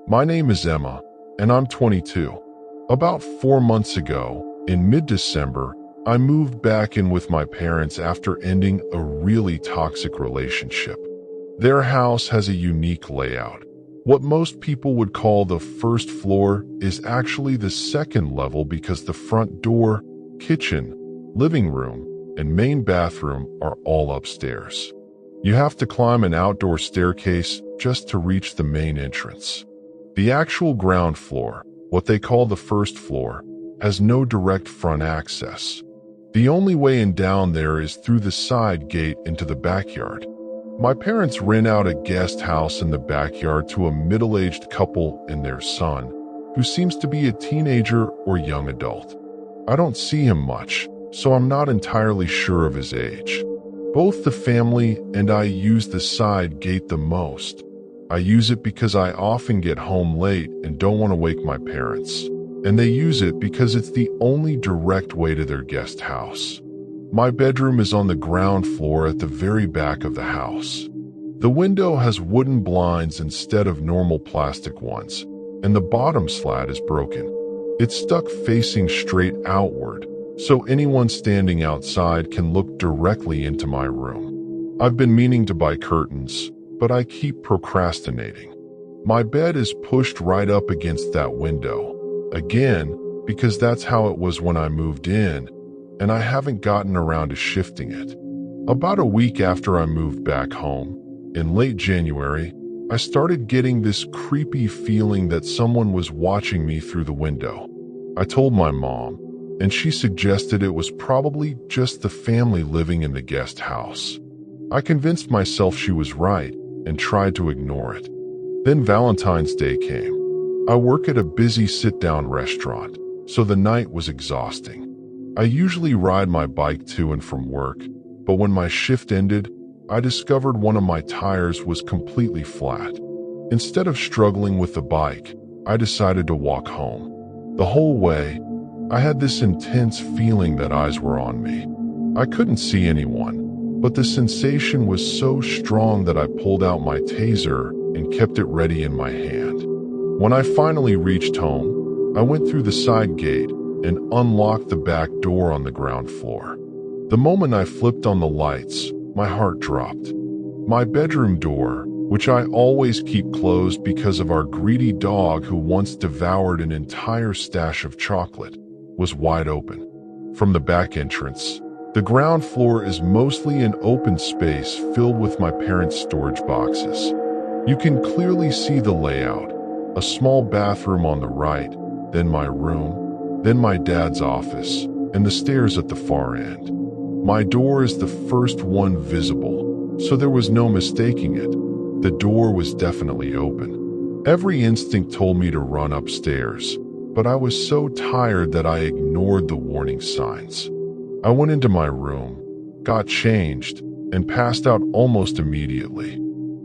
My name is Emma, and I'm 22. About 4 months ago, in mid-December, I moved back in with my parents after ending a really toxic relationship. Their house has a unique layout. What most people would call the first floor is actually the second level because the front door, kitchen, living room, and main bathroom are all upstairs. You have to climb an outdoor staircase just to reach the main entrance. The actual ground floor, what they call the first floor, has no direct front access. The only way in down there is through the side gate into the backyard. My parents rent out a guest house in the backyard to a middle-aged couple and their son, who seems to be a teenager or young adult. I don't see him much, so I'm not entirely sure of his age. Both the family and I use the side gate the most. I use it because I often get home late and don't want to wake my parents. And they use it because it's the only direct way to their guest house. My bedroom is on the ground floor at the very back of the house. The window has wooden blinds instead of normal plastic ones, and the bottom slat is broken. It's stuck facing straight outward, so anyone standing outside can look directly into my room. I've been meaning to buy curtains, but I keep procrastinating. My bed is pushed right up against that window, again, because that's how it was when I moved in, and I haven't gotten around to shifting it. About a week after I moved back home, in late January, I started getting this creepy feeling that someone was watching me through the window. I told my mom, and she suggested it was probably just the family living in the guest house. I convinced myself she was right and tried to ignore it. Then Valentine's Day came. I work at a busy sit-down restaurant, so the night was exhausting. I usually ride my bike to and from work, but when my shift ended, I discovered one of my tires was completely flat. Instead of struggling with the bike, I decided to walk home. The whole way, I had this intense feeling that eyes were on me. I couldn't see anyone, but the sensation was so strong that I pulled out my taser and kept it ready in my hand. When I finally reached home, I went through the side gate and unlocked the back door on the ground floor. The moment I flipped on the lights, my heart dropped. My bedroom door, which I always keep closed because of our greedy dog who once devoured an entire stash of chocolate, was wide open. From the back entrance, the ground floor is mostly an open space filled with my parents' storage boxes. You can clearly see the layout: a small bathroom on the right, then my room, then my dad's office, and the stairs at the far end. My door is the first one visible, so there was no mistaking it. The door was definitely open. Every instinct told me to run upstairs, but I was so tired that I ignored the warning signs. I went into my room, got changed, and passed out almost immediately.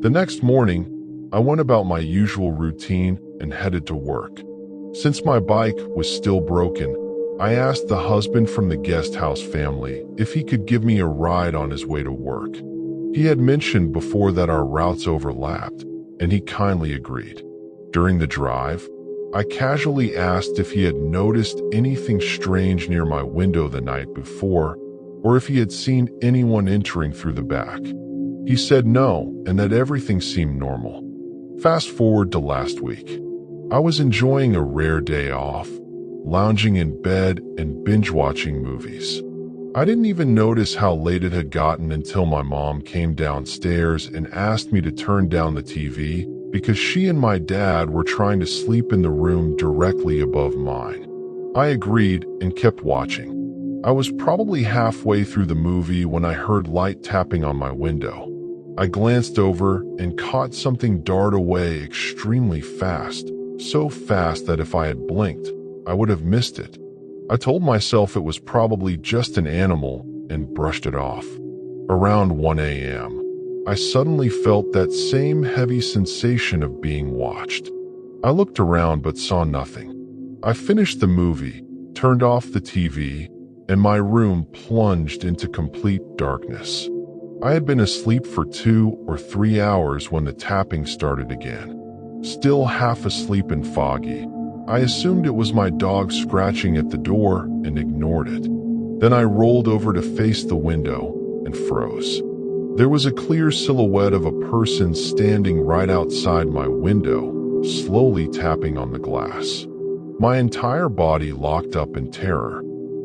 The next morning, I went about my usual routine and headed to work. Since my bike was still broken, I asked the husband from the guest house family if he could give me a ride on his way to work. He had mentioned before that our routes overlapped, and he kindly agreed. During the drive, I casually asked if he had noticed anything strange near my window the night before, or if he had seen anyone entering through the back. He said no, and that everything seemed normal. Fast forward to last week. I was enjoying a rare day off, lounging in bed and binge-watching movies. I didn't even notice how late it had gotten until my mom came downstairs and asked me to turn down the TV because she and my dad were trying to sleep in the room directly above mine. I agreed and kept watching. I was probably halfway through the movie when I heard light tapping on my window. I glanced over and caught something dart away extremely fast. So fast that if I had blinked, I would have missed it. I told myself it was probably just an animal and brushed it off. Around 1 a.m., I suddenly felt that same heavy sensation of being watched. I looked around but saw nothing. I finished the movie, turned off the TV, and my room plunged into complete darkness. I had been asleep for 2 or 3 hours when the tapping started again. Still half asleep and foggy, I assumed it was my dog scratching at the door and ignored it. Then I rolled over to face the window and froze. There was a clear silhouette of a person standing right outside my window, slowly tapping on the glass. My entire body locked up in terror.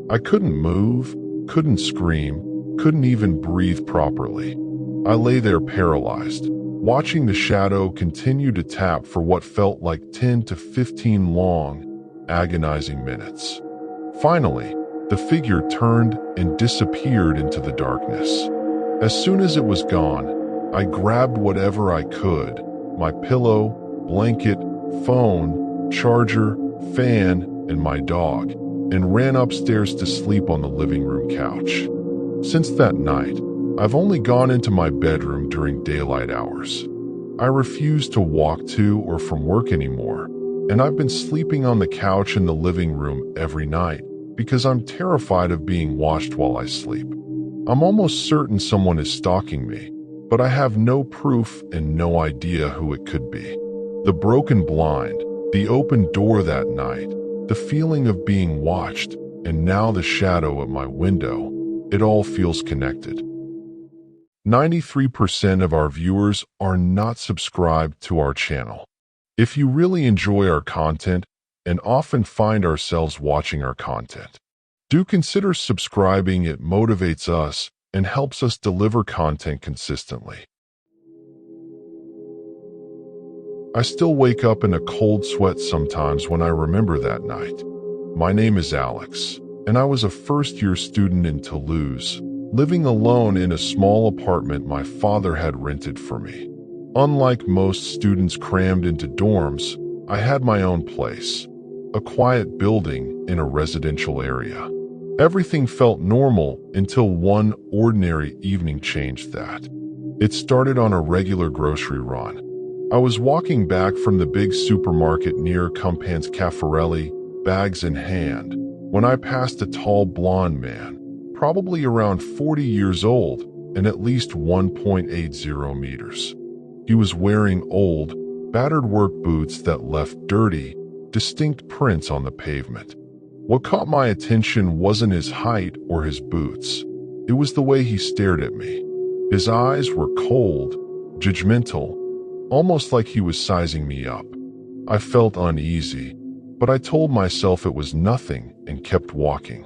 I couldn't move, couldn't scream, couldn't even breathe properly. I lay there paralyzed, watching the shadow continue to tap for what felt like 10 to 15 long, agonizing minutes. Finally, the figure turned and disappeared into the darkness. As soon as it was gone, I grabbed whatever I could, my pillow, blanket, phone, charger, fan, and my dog, and ran upstairs to sleep on the living room couch. Since that night, I've only gone into my bedroom during daylight hours. I refuse to walk to or from work anymore, and I've been sleeping on the couch in the living room every night because I'm terrified of being watched while I sleep. I'm almost certain someone is stalking me, but I have no proof and no idea who it could be. The broken blind, the open door that night, the feeling of being watched, and now the shadow at my window, it all feels connected. 93% of our viewers are not subscribed to our channel. If you really enjoy our content and often find ourselves watching our content, do consider subscribing. It motivates us and helps us deliver content consistently. I still wake up in a cold sweat sometimes when I remember that night. My name is Alex, and I was a first-year student in Toulouse, living alone in a small apartment my father had rented for me. Unlike most students crammed into dorms, I had my own place, a quiet building in a residential area. Everything felt normal until one ordinary evening changed that. It started on a regular grocery run. I was walking back from the big supermarket near Compiègne Caffarelli, bags in hand, when I passed a tall blonde man, probably around 40 years old and at least 1.80 meters. He was wearing old, battered work boots that left dirty, distinct prints on the pavement. What caught my attention wasn't his height or his boots. It was the way he stared at me. His eyes were cold, judgmental, almost like he was sizing me up. I felt uneasy, but I told myself it was nothing and kept walking.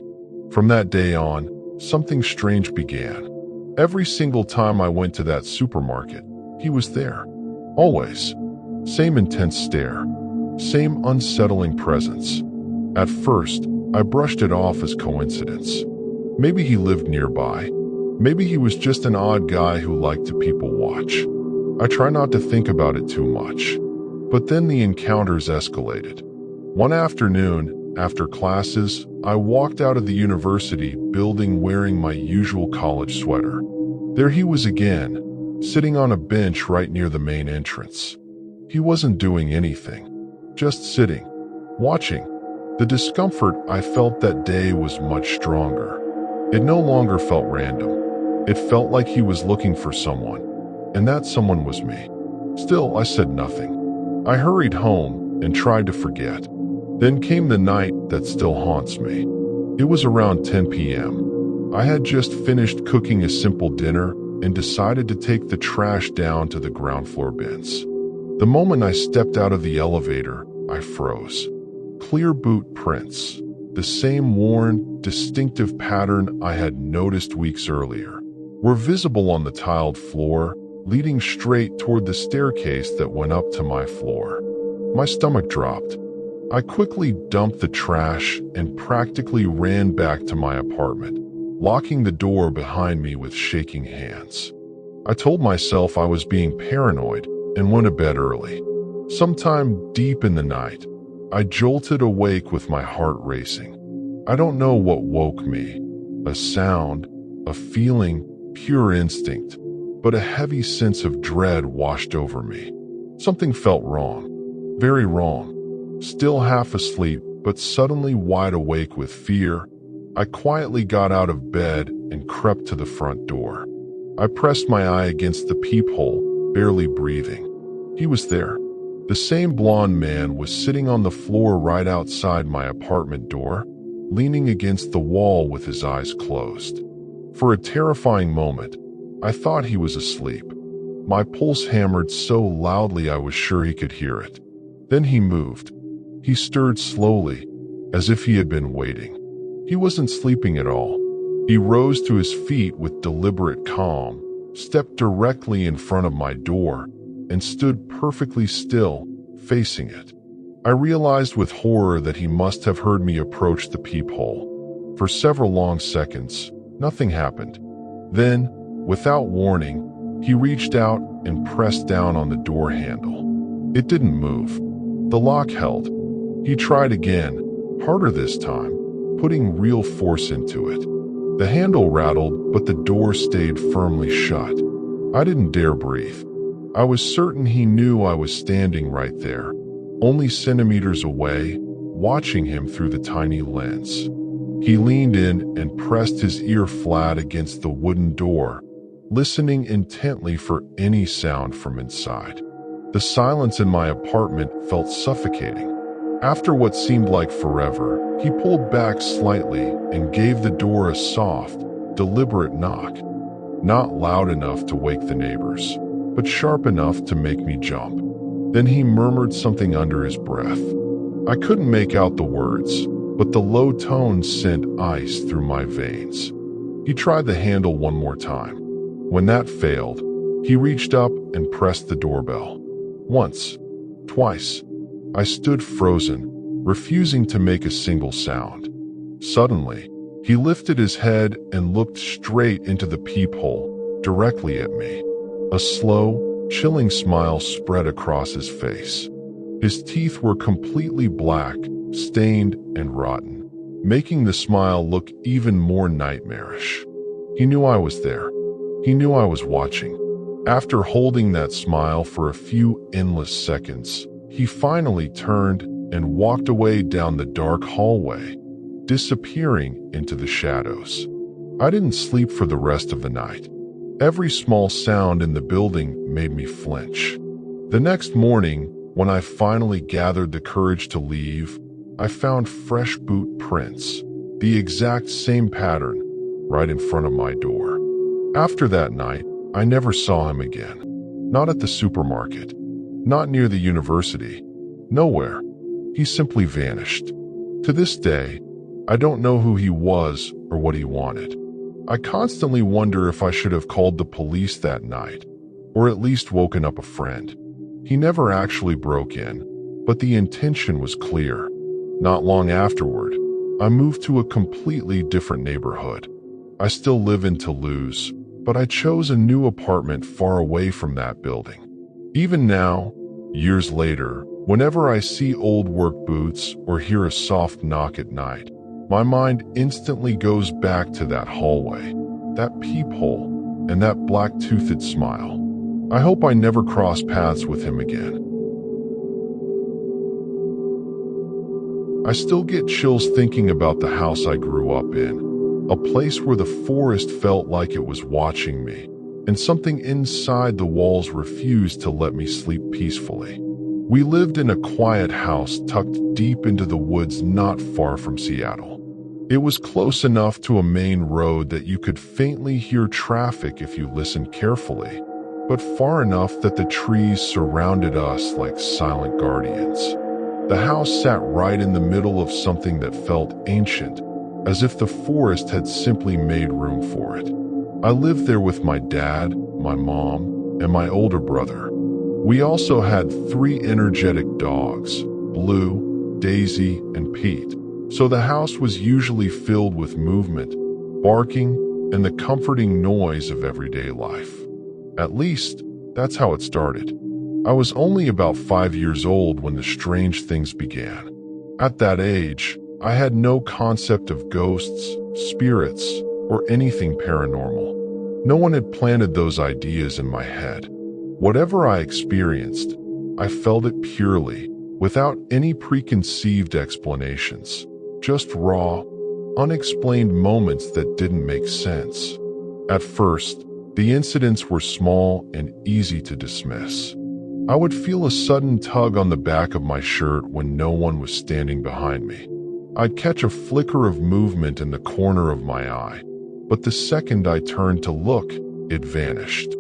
From that day on, something strange began. Every single time I went to that supermarket, he was there. Always. Same intense stare. Same unsettling presence. At first, I brushed it off as coincidence. Maybe he lived nearby. Maybe he was just an odd guy who liked to people watch. I try not to think about it too much. But then the encounters escalated. One afternoon, after classes, I walked out of the university building wearing my usual college sweater. There he was again, sitting on a bench right near the main entrance. He wasn't doing anything, just sitting, watching. The discomfort I felt that day was much stronger. It no longer felt random. It felt like he was looking for someone, and that someone was me. Still, I said nothing. I hurried home and tried to forget. Then came the night that still haunts me. It was around 10 p.m. I had just finished cooking a simple dinner and decided to take the trash down to the ground floor bins. The moment I stepped out of the elevator, I froze. Clear boot prints, the same worn, distinctive pattern I had noticed weeks earlier, were visible on the tiled floor, leading straight toward the staircase that went up to my floor. My stomach dropped. I quickly dumped the trash and practically ran back to my apartment, locking the door behind me with shaking hands. I told myself I was being paranoid and went to bed early. Sometime deep in the night, I jolted awake with my heart racing. I don't know what woke me, a sound, a feeling, pure instinct, but a heavy sense of dread washed over me. Something felt wrong, very wrong. Still half asleep, but suddenly wide awake with fear, I quietly got out of bed and crept to the front door. I pressed my eye against the peephole, barely breathing. He was there, The same blonde man was sitting on the floor right outside my apartment door, leaning against the wall with his eyes closed. For a terrifying moment, I thought he was asleep. My pulse hammered so loudly I was sure he could hear it. Then he moved. He stirred slowly, as if he had been waiting. He wasn't sleeping at all. He rose to his feet with deliberate calm, stepped directly in front of my door, and stood perfectly still, facing it. I realized with horror that he must have heard me approach the peephole. For several long seconds, nothing happened. Then, without warning, he reached out and pressed down on the door handle. It didn't move. The lock held. He tried again, harder this time, putting real force into it. The handle rattled, but the door stayed firmly shut. I didn't dare breathe. I was certain he knew I was standing right there, only centimeters away, watching him through the tiny lens. He leaned in and pressed his ear flat against the wooden door, listening intently for any sound from inside. The silence in my apartment felt suffocating. After what seemed like forever, he pulled back slightly and gave the door a soft, deliberate knock. Not loud enough to wake the neighbors, but sharp enough to make me jump. Then he murmured something under his breath. I couldn't make out the words, but the low tones sent ice through my veins. He tried the handle one more time. When that failed, he reached up and pressed the doorbell. Once, twice. I stood frozen, refusing to make a single sound. Suddenly, he lifted his head and looked straight into the peephole, directly at me. A slow, chilling smile spread across his face. His teeth were completely black, stained and rotten, making the smile look even more nightmarish. He knew I was there. He knew I was watching. After holding that smile for a few endless seconds, he finally turned and walked away down the dark hallway, disappearing into the shadows. I didn't sleep for the rest of the night. Every small sound in the building made me flinch. The next morning, when I finally gathered the courage to leave, I found fresh boot prints, the exact same pattern, right in front of my door. After that night, I never saw him again. Not at the supermarket. Not near the university. Nowhere. He simply vanished. To this day, I don't know who he was or what he wanted. I constantly wonder if I should have called the police that night, or at least woken up a friend. He never actually broke in, but the intention was clear. Not long afterward, I moved to a completely different neighborhood. I still live in Toulouse, but I chose a new apartment far away from that building. Even now, years later, whenever I see old work boots or hear a soft knock at night, my mind instantly goes back to that hallway, that peephole, and that black-toothed smile. I hope I never cross paths with him again. I still get chills thinking about the house I grew up in, a place where the forest felt like it was watching me, and something inside the walls refused to let me sleep peacefully. We lived in a quiet house tucked deep into the woods not far from Seattle. It was close enough to a main road that you could faintly hear traffic if you listened carefully, but far enough that the trees surrounded us like silent guardians. The house sat right in the middle of something that felt ancient, as if the forest had simply made room for it. I lived there with my dad, my mom, and my older brother. We also had 3 energetic dogs, Blue, Daisy, and Pete, so the house was usually filled with movement, barking, and the comforting noise of everyday life. At least, that's how it started. I was only about 5 years old when the strange things began. At that age, I had no concept of ghosts, spirits, or anything paranormal. No one had planted those ideas in my head. Whatever I experienced, I felt it purely, without any preconceived explanations. Just raw, unexplained moments that didn't make sense. At first, the incidents were small and easy to dismiss. I would feel a sudden tug on the back of my shirt when no one was standing behind me. I'd catch a flicker of movement in the corner of my eye, but the second I turned to look, it vanished.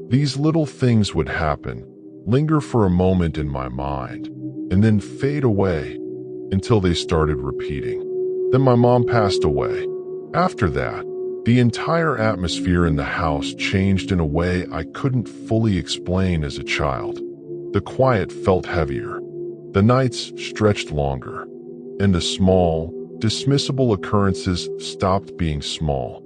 These little things would happen, linger for a moment in my mind, and then fade away until they started repeating. Then my mom passed away. After that, the entire atmosphere in the house changed in a way I couldn't fully explain as a child. The quiet felt heavier. The nights stretched longer, and the small, dismissible occurrences stopped being small.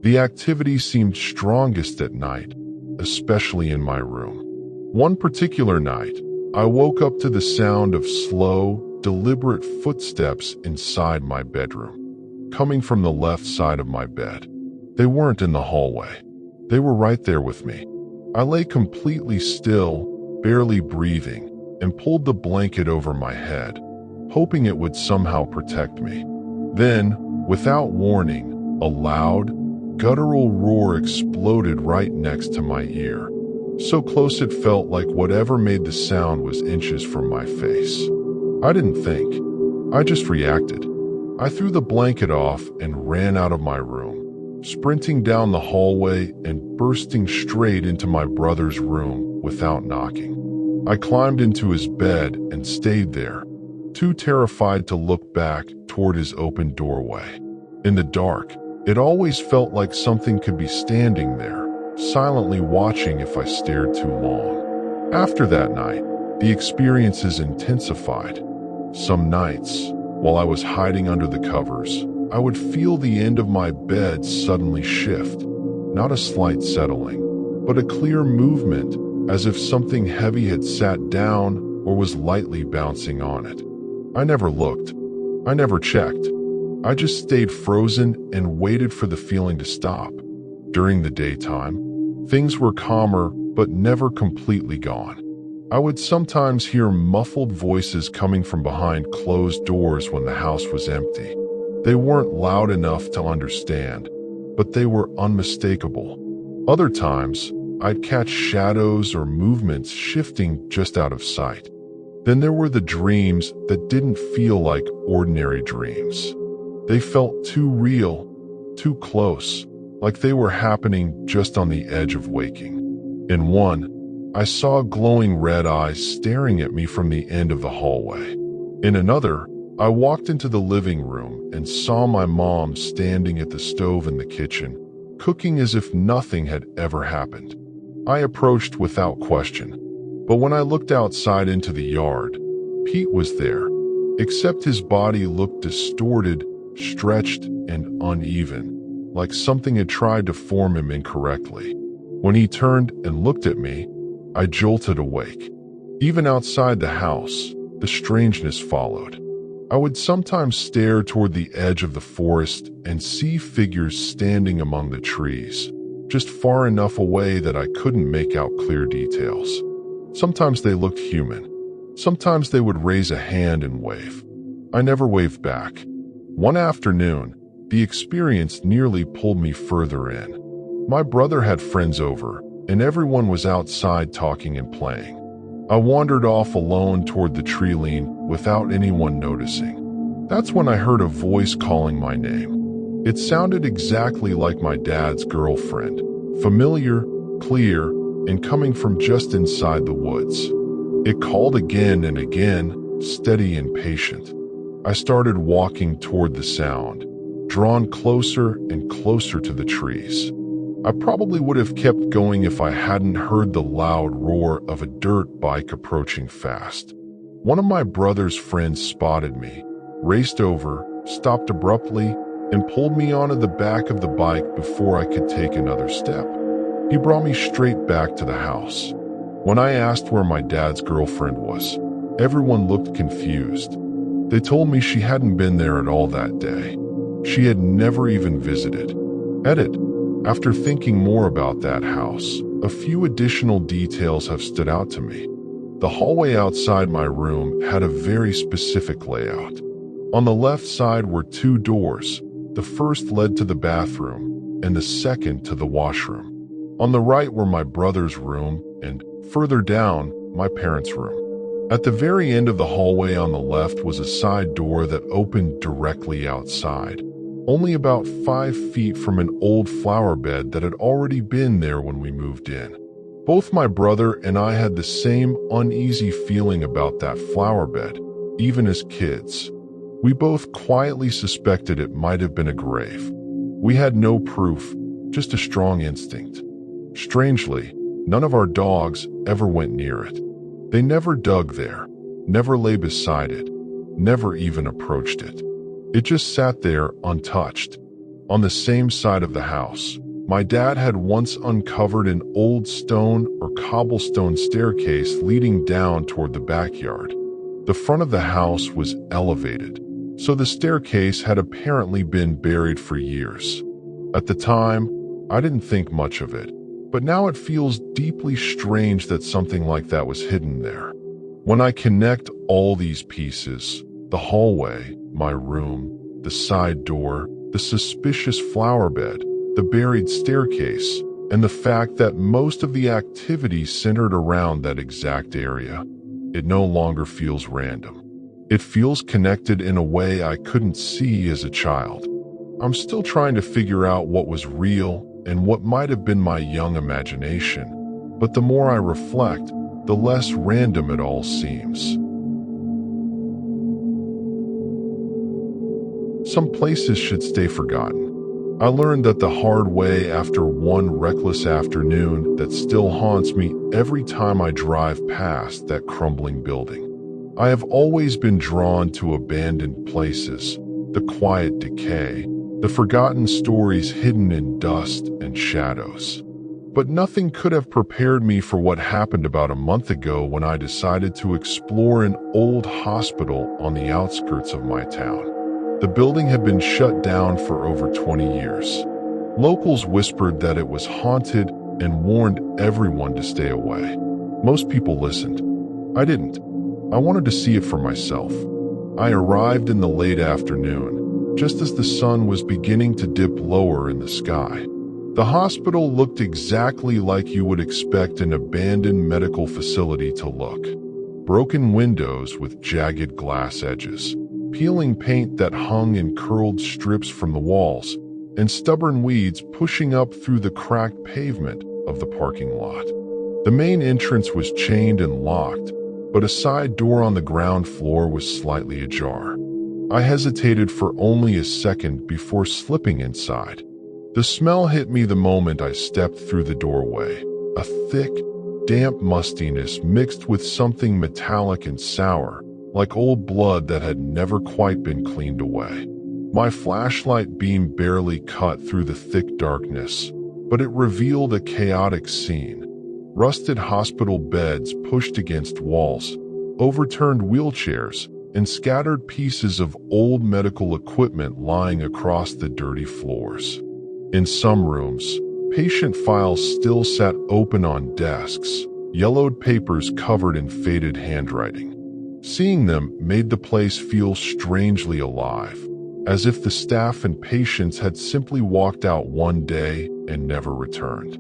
The activity seemed strongest at night, especially in my room. One particular night, I woke up to the sound of slow, deliberate footsteps inside my bedroom, coming from the left side of my bed. They weren't in the hallway. They were right there with me. I lay completely still, barely breathing, and pulled the blanket over my head, hoping it would somehow protect me. Then, without warning, a loud, guttural roar exploded right next to my ear. So close it felt like whatever made the sound was inches from my face. I didn't think. I just reacted. I threw the blanket off and ran out of my room, sprinting down the hallway and bursting straight into my brother's room without knocking. I climbed into his bed and stayed there, too terrified to look back toward his open doorway. In the dark, it always felt like something could be standing there, silently watching if I stared too long. After that night, the experiences intensified. Some nights, while I was hiding under the covers, I would feel the end of my bed suddenly shift, not a slight settling, but a clear movement, as if something heavy had sat down or was lightly bouncing on it. I never looked. I never checked. I just stayed frozen and waited for the feeling to stop. During the daytime, things were calmer but never completely gone. I would sometimes hear muffled voices coming from behind closed doors when the house was empty. They weren't loud enough to understand, but they were unmistakable. Other times, I'd catch shadows or movements shifting just out of sight. Then there were the dreams that didn't feel like ordinary dreams. They felt too real, too close, like they were happening just on the edge of waking. In one, I saw glowing red eyes staring at me from the end of the hallway. In another, I walked into the living room and saw my mom standing at the stove in the kitchen, cooking as if nothing had ever happened. I approached without question, but when I looked outside into the yard, Pete was there, except his body looked distorted, stretched, and uneven, like something had tried to form him incorrectly. When he turned and looked at me, I jolted awake. Even outside the house, the strangeness followed. I would sometimes stare toward the edge of the forest and see figures standing among the trees, just far enough away that I couldn't make out clear details. Sometimes they looked human. Sometimes they would raise a hand and wave. I never waved back. One afternoon, the experience nearly pulled me further in. My brother had friends over, and everyone was outside talking and playing. I wandered off alone toward the tree line without anyone noticing. That's when I heard a voice calling my name. It sounded exactly like my dad's girlfriend, familiar, clear, and coming from just inside the woods. It called again and again, steady and patient. I started walking toward the sound, drawn closer and closer to the trees. I probably would have kept going if I hadn't heard the loud roar of a dirt bike approaching fast. One of my brother's friends spotted me, raced over, stopped abruptly, and pulled me onto the back of the bike before I could take another step. He brought me straight back to the house. When I asked where my dad's girlfriend was, everyone looked confused. They told me she hadn't been there at all that day. She had never even visited. Edit. After thinking more about that house, a few additional details have stood out to me. The hallway outside my room had a very specific layout. On the left side were two doors. The first led to the bathroom, and the second to the washroom. On the right were my brother's room, and further down, my parents' room. At the very end of the hallway on the left was a side door that opened directly outside, only about 5 feet from an old flower bed that had already been there when we moved in. Both my brother and I had the same uneasy feeling about that flower bed, even as kids. We both quietly suspected it might have been a grave. We had no proof, just a strong instinct. Strangely, none of our dogs ever went near it. They never dug there, never lay beside it, never even approached it. It just sat there untouched. On the same side of the house, my dad had once uncovered an old stone or cobblestone staircase leading down toward the backyard. The front of the house was elevated, so the staircase had apparently been buried for years. At the time, I didn't think much of it, but now it feels deeply strange that something like that was hidden there. When I connect all these pieces, the hallway, my room, the side door, the suspicious flower bed, the buried staircase, and the fact that most of the activity centered around that exact area, it no longer feels random. It feels connected in a way I couldn't see as a child. I'm still trying to figure out what was real and what might have been my young imagination, but the more I reflect, the less random it all seems. Some places should stay forgotten. I learned that the hard way after one reckless afternoon that still haunts me every time I drive past that crumbling building. I have always been drawn to abandoned places, the quiet decay, the forgotten stories hidden in dust and shadows. But nothing could have prepared me for what happened about a month ago when I decided to explore an old hospital on the outskirts of my town. The building had been shut down for over 20 years. Locals whispered that it was haunted and warned everyone to stay away. Most people listened. I didn't. I wanted to see it for myself. I arrived in the late afternoon, just as the sun was beginning to dip lower in the sky. The hospital looked exactly like you would expect an abandoned medical facility to look. Broken windows with jagged glass edges, peeling paint that hung in curled strips from the walls, and stubborn weeds pushing up through the cracked pavement of the parking lot. The main entrance was chained and locked, but a side door on the ground floor was slightly ajar. I hesitated for only a second before slipping inside. The smell hit me the moment I stepped through the doorway, a thick, damp mustiness mixed with something metallic and sour, like old blood that had never quite been cleaned away. My flashlight beam barely cut through the thick darkness, but it revealed a chaotic scene. Rusted hospital beds pushed against walls, overturned wheelchairs, and scattered pieces of old medical equipment lying across the dirty floors. In some rooms, patient files still sat open on desks, yellowed papers covered in faded handwriting. Seeing them made the place feel strangely alive, as if the staff and patients had simply walked out one day and never returned.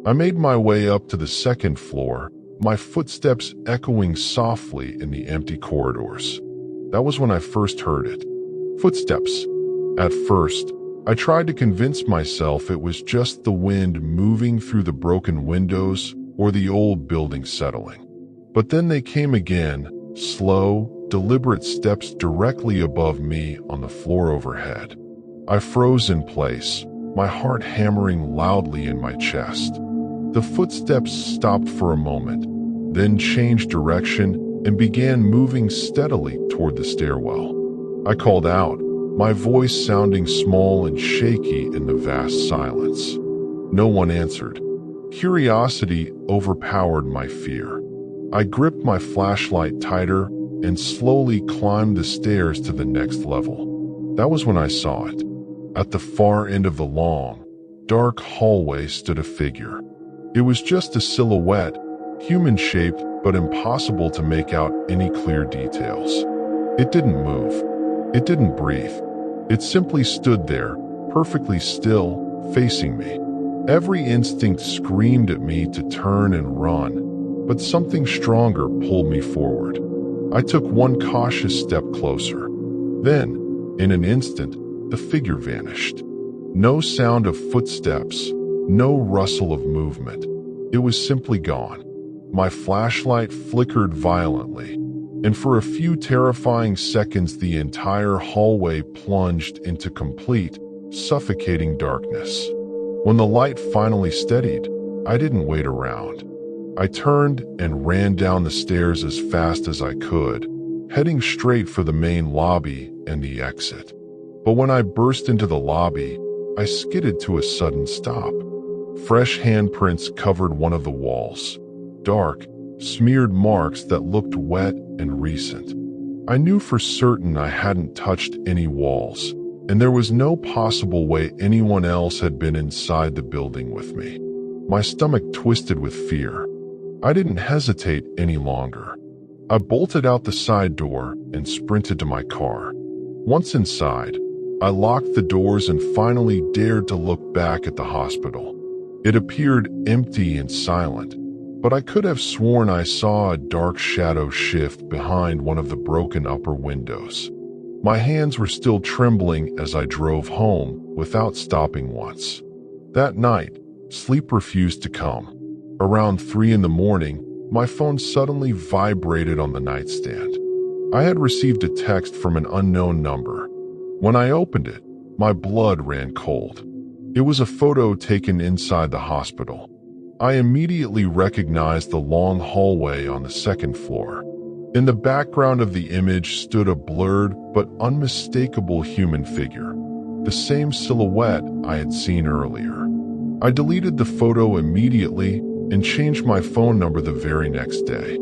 I made my way up to the second floor, my footsteps echoing softly in the empty corridors. That was when I first heard it. Footsteps. At first, I tried to convince myself it was just the wind moving through the broken windows or the old building settling. But then they came again, slow, deliberate steps directly above me on the floor overhead. I froze in place, my heart hammering loudly in my chest. The footsteps stopped for a moment, then changed direction and began moving steadily toward the stairwell. I called out, my voice sounding small and shaky in the vast silence. No one answered. Curiosity overpowered my fear. I gripped my flashlight tighter and slowly climbed the stairs to the next level. That was when I saw it. At the far end of the long, dark hallway stood a figure. It was just a silhouette, human-shaped but impossible to make out any clear details. It didn't move. It didn't breathe. It simply stood there, perfectly still, facing me. Every instinct screamed at me to turn and run, but something stronger pulled me forward. I took one cautious step closer. Then, in an instant, the figure vanished. No sound of footsteps, no rustle of movement. It was simply gone. My flashlight flickered violently, and for a few terrifying seconds the entire hallway plunged into complete, suffocating darkness. When the light finally steadied, I didn't wait around. I turned and ran down the stairs as fast as I could, heading straight for the main lobby and the exit. But when I burst into the lobby, I skidded to a sudden stop. Fresh handprints covered one of the walls. Dark, smeared marks that looked wet and recent. I knew for certain I hadn't touched any walls, and there was no possible way anyone else had been inside the building with me. My stomach twisted with fear. I didn't hesitate any longer. I bolted out the side door and sprinted to my car. Once inside, I locked the doors and finally dared to look back at the hospital. It appeared empty and silent, but I could have sworn I saw a dark shadow shift behind one of the broken upper windows. My hands were still trembling as I drove home without stopping once. That night, sleep refused to come. Around 3 a.m, my phone suddenly vibrated on the nightstand. I had received a text from an unknown number. When I opened it, my blood ran cold. It was a photo taken inside the hospital. I immediately recognized the long hallway on the second floor. In the background of the image stood a blurred but unmistakable human figure, the same silhouette I had seen earlier. I deleted the photo immediately and changed my phone number the very next day.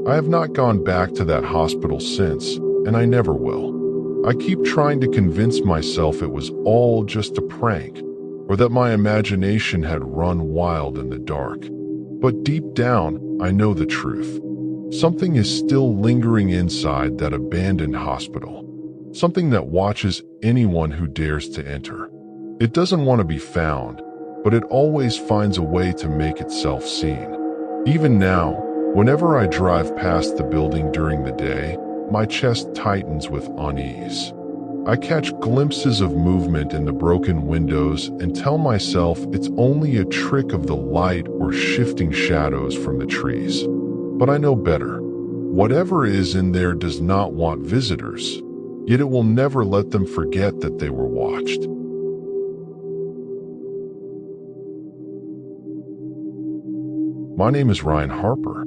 I have not gone back to that hospital since, and I never will. I keep trying to convince myself it was all just a prank, or that my imagination had run wild in the dark. But deep down, I know the truth. Something is still lingering inside that abandoned hospital. Something that watches anyone who dares to enter. It doesn't want to be found, but it always finds a way to make itself seen. Even now, whenever I drive past the building during the day, my chest tightens with unease. I catch glimpses of movement in the broken windows and tell myself it's only a trick of the light or shifting shadows from the trees. But I know better. Whatever is in there does not want visitors, yet it will never let them forget that they were watched. My name is Ryan Harper.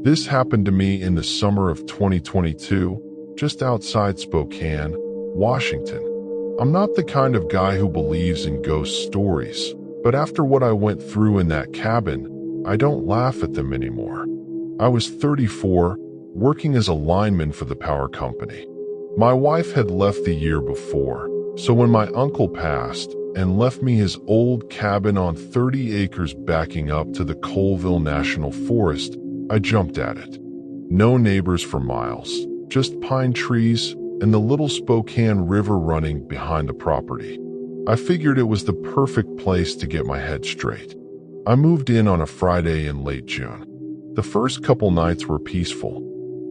This happened to me in the summer of 2022, just outside Spokane, Washington. I'm not the kind of guy who believes in ghost stories, but after what I went through in that cabin, I don't laugh at them anymore. I was 34, working as a lineman for the power company. My wife had left the year before, so when my uncle passed and left me his old cabin on 30 acres backing up to the Colville National Forest, I jumped at it. No neighbors for miles, just pine trees and the little Spokane River running behind the property. I figured it was the perfect place to get my head straight. I moved in on a Friday in late June. The first couple nights were peaceful.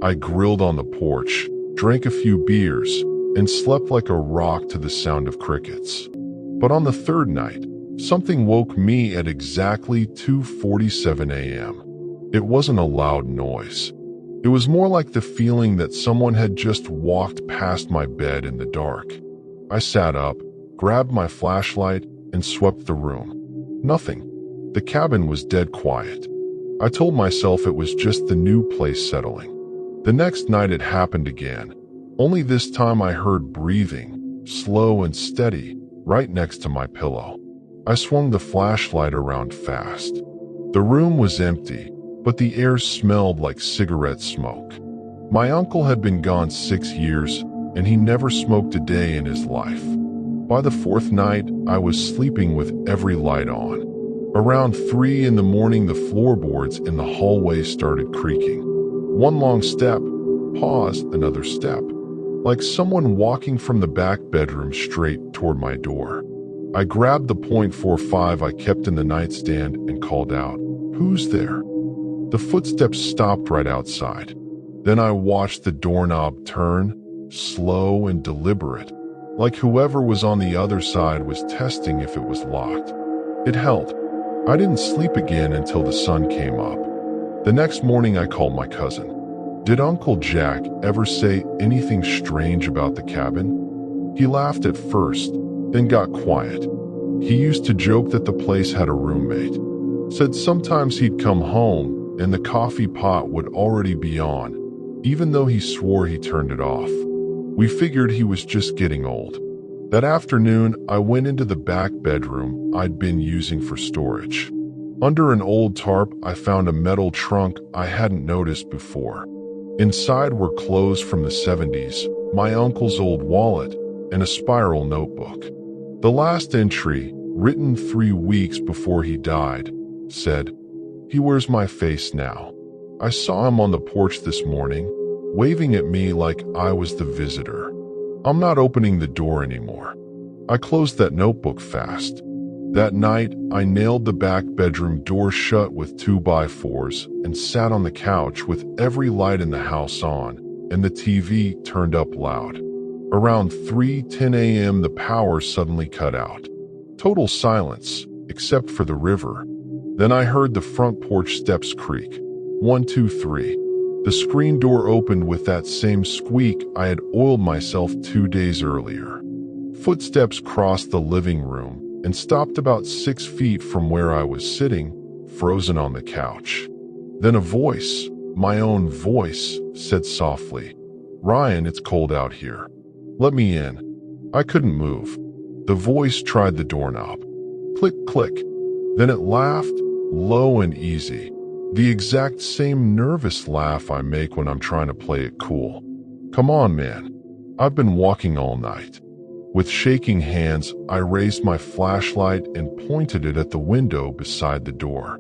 I grilled on the porch, drank a few beers, and slept like a rock to the sound of crickets. But on the third night, something woke me at exactly 2:47 a.m. It wasn't a loud noise. It was more like the feeling that someone had just walked past my bed in the dark. I sat up, grabbed my flashlight, and swept the room. Nothing. The cabin was dead quiet. I told myself it was just the new place settling. The next night it happened again, only this time I heard breathing, slow and steady, right next to my pillow. I swung the flashlight around fast. The room was empty, but the air smelled like cigarette smoke. My uncle had been gone 6 years, and he never smoked a day in his life. By the fourth night, I was sleeping with every light on. Around 3 in the morning, the floorboards in the hallway started creaking. One long step, pause, another step, like someone walking from the back bedroom straight toward my door. I grabbed the .45 I kept in the nightstand and called out, "Who's there?" The footsteps stopped right outside. Then I watched the doorknob turn, slow and deliberate, like whoever was on the other side was testing if it was locked. It held. I didn't sleep again until the sun came up. The next morning I called my cousin. "Did Uncle Jack ever say anything strange about the cabin?" He laughed at first, then got quiet. He used to joke that the place had a roommate. Said sometimes he'd come home and the coffee pot would already be on, even though he swore he turned it off. We figured he was just getting old. That afternoon, I went into the back bedroom I'd been using for storage. Under an old tarp, I found a metal trunk I hadn't noticed before. Inside were clothes from the 70s, my uncle's old wallet, and a spiral notebook. The last entry, written 3 weeks before he died, said, "He wears my face now. I saw him on the porch this morning, waving at me like I was the visitor. I'm not opening the door anymore." I closed that notebook fast. That night, I nailed the back bedroom door shut with 2x4s and sat on the couch with every light in the house on and the TV turned up loud. Around 3:10 a.m., the power suddenly cut out. Total silence, except for the river. Then I heard the front porch steps creak. 1, 2, 3. The screen door opened with that same squeak I had oiled myself 2 days earlier. Footsteps crossed the living room and stopped about 6 feet from where I was sitting, frozen on the couch. Then a voice, my own voice, said softly, "Ryan, it's cold out here. Let me in." I couldn't move. The voice tried the doorknob. Click, click. Then it laughed, low and easy. The exact same nervous laugh I make when I'm trying to play it cool. "Come on, man. I've been walking all night." With shaking hands, I raised my flashlight and pointed it at the window beside the door.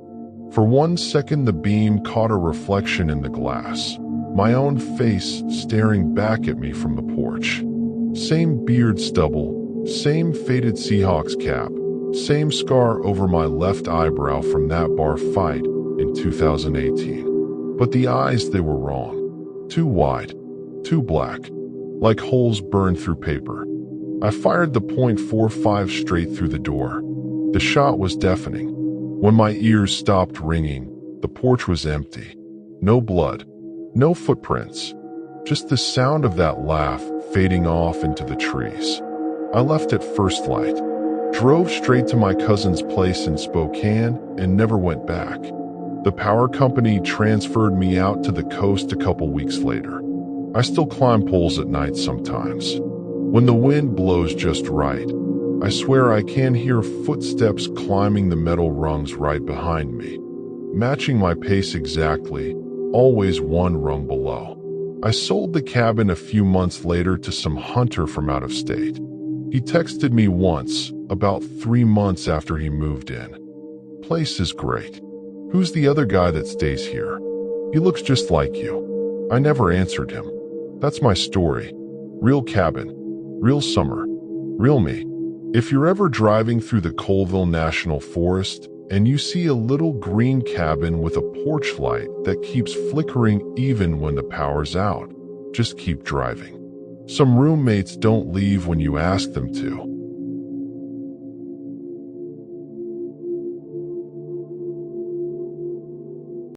For 1 second, the beam caught a reflection in the glass. My own face staring back at me from the porch. Same beard stubble, same faded Seahawks cap, same scar over my left eyebrow from that bar fight in 2018. But the eyes, they were wrong. Too wide, too black, like holes burned through paper. I fired the .45 straight through the door. The shot was deafening. When my ears stopped ringing, the porch was empty. No blood, no footprints, just the sound of that laugh fading off into the trees. I left at first light, drove straight to my cousin's place in Spokane, and never went back. The power company transferred me out to the coast a couple weeks later. I still climb poles at night sometimes. When the wind blows just right, I swear I can hear footsteps climbing the metal rungs right behind me, matching my pace exactly, always 1 rung below. I sold the cabin a few months later to some hunter from out of state. He texted me once, about 3 months after he moved in. "Place is great. Who's the other guy that stays here? He looks just like you." I never answered him. That's my story. Real cabin. Real summer. Real me. If you're ever driving through the Colville National Forest and you see a little green cabin with a porch light that keeps flickering even when the power's out, just keep driving. Some roommates don't leave when you ask them to.